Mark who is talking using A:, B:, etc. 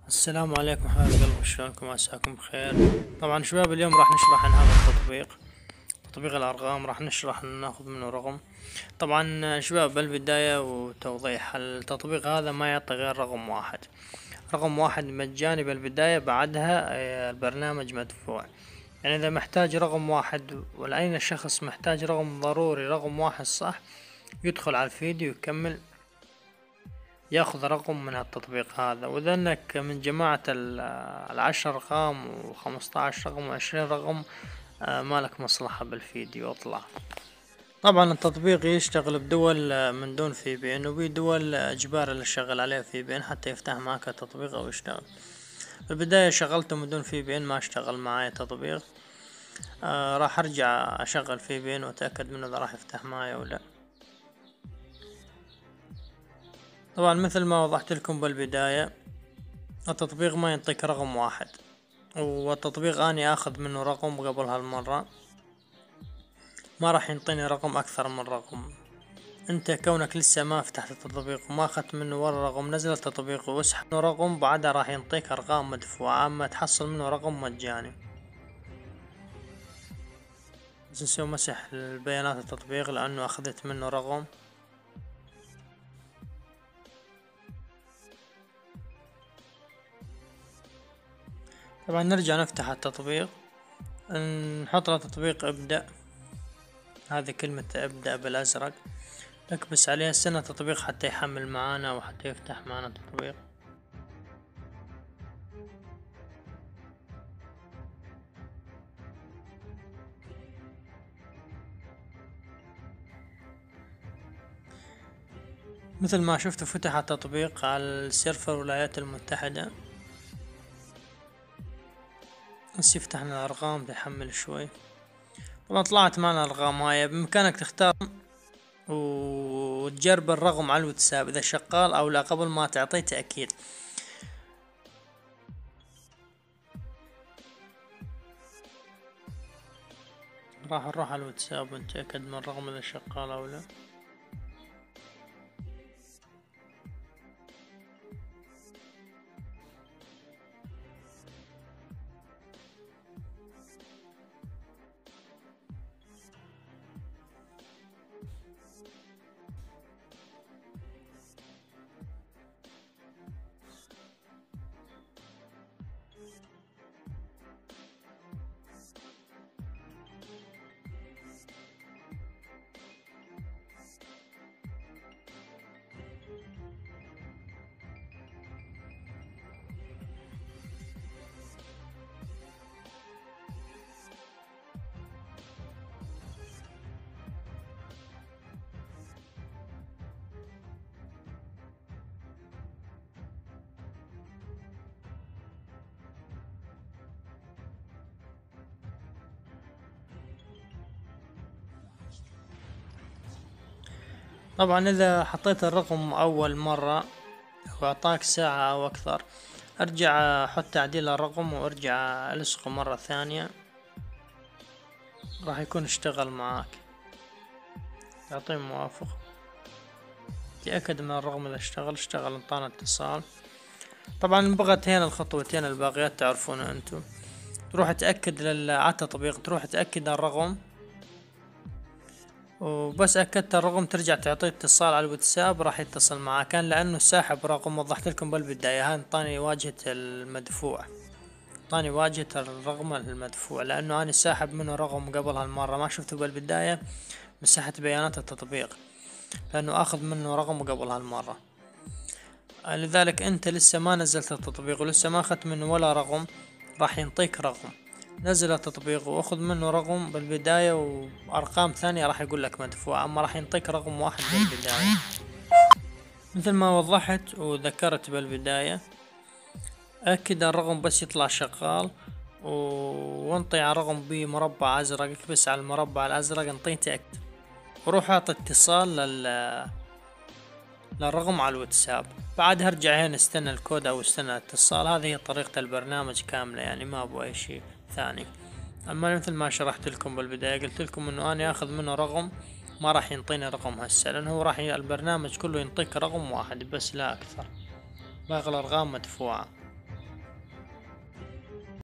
A: السلام عليكم حبايب قلبي، شلونكم؟ عساكم بخير. طبعا شباب، اليوم راح نشرح عن هذا التطبيق، تطبيق الأرقام. راح نشرح ناخذ منه رقم. طبعا شباب، بالبداية وتوضيح، التطبيق هذا ما يعطي غير رقم واحد، رقم واحد مجاني بالبداية، بعدها البرنامج مدفوع. يعني إذا محتاج رقم واحد، ولأي شخص محتاج رقم ضروري، رقم واحد صح، يدخل على الفيديو يكمل ياخذ رقم من التطبيق هذا. واذا انك من جماعة العشر ارقام و15 رقم و20 رقم، مالك مصلحة بالفيديو، اطلع. طبعا التطبيق يشتغل بدول من دون في بي ان، وبي دول اجباري اللي شغل عليه في بي ان حتى يفتح معك التطبيق او يشتغل. في البداية شغلته من دون في بي ان، ما اشتغل معي التطبيق. راح ارجع اشغل في بي ان واتأكد منه اذا راح يفتح معي او لا. طبعا مثل ما وضحت لكم بالبداية، التطبيق ما ينطيك رقم واحد، والتطبيق اني اخذ منه رقم قبل هالمرة، ما راح ينطيني رقم اكثر من رقم. انت كونك لسه ما فتحت التطبيق وما اخذت منه ولا رقم، نزل التطبيق واسحب منه رقم، بعدها راح ينطيك ارقام مدفوعة، اما تحصل منه رقم مجاني. بس نسوي مسح البيانات التطبيق لانه اخذت منه رقم. طبعا نرجع نفتح التطبيق، نحط له تطبيق ابدأ، هذه كلمة ابدأ بالازرق، نكبس عليها استنى التطبيق حتى يحمل معانا وحتى يفتح معانا التطبيق. مثل ما شفتوا فتح التطبيق على السيرفر الولايات المتحدة، بس يفتح لنا الأرقام، تحمل شوي. طبعا طلعت معنا الأرقام هاي، بإمكانك تختار وتجرب الرقم على الواتساب إذا شغال أو لا قبل ما تعطيه تأكيد. راح نروح على الواتساب ونتأكد من الرقم إذا شغال أو لا. طبعا إذا حطيت الرقم أول مرة وأعطاك ساعة أو أكثر، ارجع حط تعديل الرقم وارجع الصقه مرة ثانية، راح يكون اشتغل معاك. تعطيه موافق، تأكد من الرقم إذا اشتغل انطانا اتصال. طبعا بغت هنا الخطوتين الباقيات تعرفونها انتم، تروح تأكد على التطبيق، تروح تأكد الرقم، وبس أكدت الرقم ترجع تعطيه اتصال على الواتساب، راح يتصل معاك. كان لأنه ساحب رقم، وضحت لكم بالبداية، هاي انطاني واجهة المدفوع، انطاني واجهة الرقم المدفوع، لأنه أنا ساحب منه رقم قبل هالمرة، ما شفته بالبداية، مسحت بيانات التطبيق لأنه أخذ منه رقم قبل هالمرة. لذلك أنت لسه ما نزلت التطبيق ولسه ما أخذت منه ولا رقم، راح ينطيك رقم. نزل التطبيق واخذ منه رقم بالبداية، وأرقام ثانية راح يقول لك مدفوع، أما راح ينطيك رقم واحد بالبداية. مثل ما وضحت وذكرت بالبداية، أكد الرقم بس يطلع شغال، وانطي على رقم بمربع أزرق، اكبس على المربع الأزرق انطيه تأكد، وروح اعطي اتصال للرقم على الواتساب. بعدها ارجع هنا استنى الكود او استنى الاتصال. هذه هي طريقة البرنامج كاملة، يعني ما ابو اي شيء ثاني. اما مثل ما شرحت لكم بالبداية، قلت لكم انه انا اخذ منه رقم، ما راح ينطيني رقم هسه، لانه هو راح البرنامج كله ينطيك رقم واحد بس لا اكثر، باقي الارقام مدفوعة.